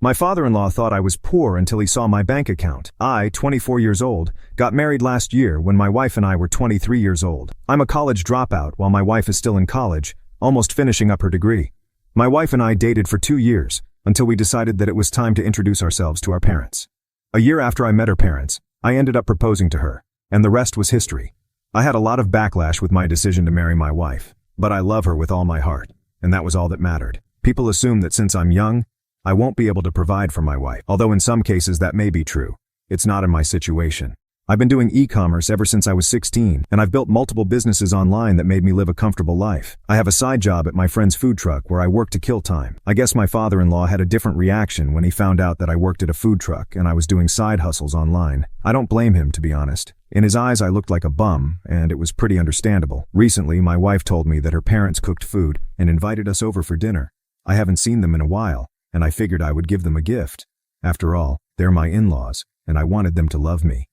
My father-in-law thought I was poor until he saw my bank account. I, 24 years old, got married last year when my wife and I were 23 years old. I'm a college dropout while my wife is still in college, almost finishing up her degree. My wife and I dated for 2 years, until we decided that it was time to introduce ourselves to our parents. A year after I met her parents, I ended up proposing to her, and the rest was history. I had a lot of backlash with my decision to marry my wife, but I love her with all my heart, and that was all that mattered. People assume that since I'm young, I won't be able to provide for my wife, although in some cases that may be true. It's not in my situation. I've been doing e-commerce ever since I was 16, and I've built multiple businesses online that made me live a comfortable life. I have a side job at my friend's food truck where I work to kill time. I guess my father-in-law had a different reaction when he found out that I worked at a food truck and I was doing side hustles online. I don't blame him, to be honest. In his eyes, I looked like a bum, and it was pretty understandable. Recently, my wife told me that her parents cooked food and invited us over for dinner. I haven't seen them in a while, and I figured I would give them a gift. After all, they're my in-laws, and I wanted them to love me.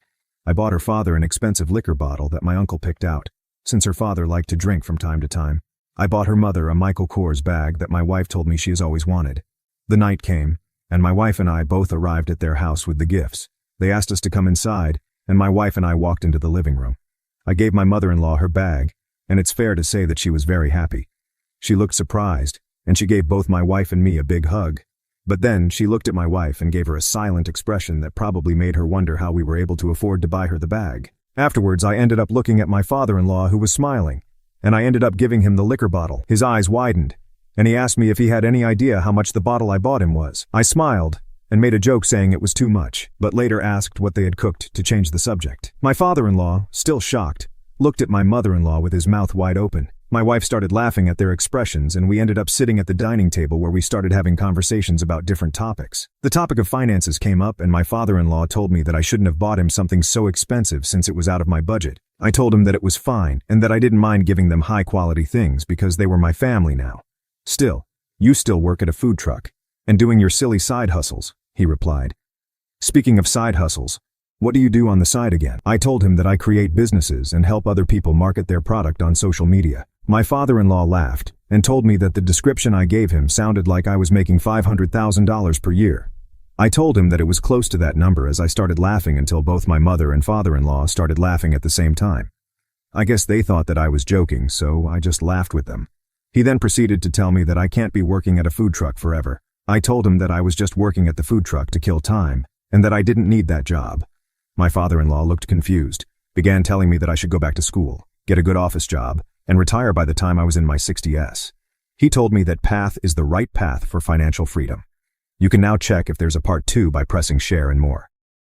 I bought her father an expensive liquor bottle that my uncle picked out, since her father liked to drink from time to time. I bought her mother a Michael Kors bag that my wife told me she has always wanted. The night came, and my wife and I both arrived at their house with the gifts. They asked us to come inside, and my wife and I walked into the living room. I gave my mother-in-law her bag, and it's fair to say that she was very happy. She looked surprised, and she gave both my wife and me a big hug. But then she looked at my wife and gave her a silent expression that probably made her wonder how we were able to afford to buy her the bag. Afterwards, I ended up looking at my father-in-law, who was smiling, and I ended up giving him the liquor bottle. His eyes widened, and he asked me if he had any idea how much the bottle I bought him was. I smiled and made a joke saying it was too much, but later asked what they had cooked to change the subject. My father-in-law, still shocked, looked at my mother-in-law with his mouth wide open. My wife started laughing at their expressions, and we ended up sitting at the dining table where we started having conversations about different topics. The topic of finances came up, and my father-in-law told me that I shouldn't have bought him something so expensive since it was out of my budget. I told him that it was fine, and that I didn't mind giving them high-quality things because they were my family now. Still, you still work at a food truck, and doing your silly side hustles, he replied. Speaking of side hustles, what do you do on the side again? I told him that I create businesses and help other people market their product on social media. My father-in-law laughed and told me that the description I gave him sounded like I was making $500,000 per year. I told him that it was close to that number as I started laughing until both my mother and father-in-law started laughing at the same time. I guess they thought that I was joking, so I just laughed with them. He then proceeded to tell me that I can't be working at a food truck forever. I told him that I was just working at the food truck to kill time, and that I didn't need that job. My father-in-law looked confused, began telling me that I should go back to school, get a good office job, and retire by the time I was in my 60s. He told me that path is the right path for financial freedom. You can now check if there's a part 2 by pressing share and more.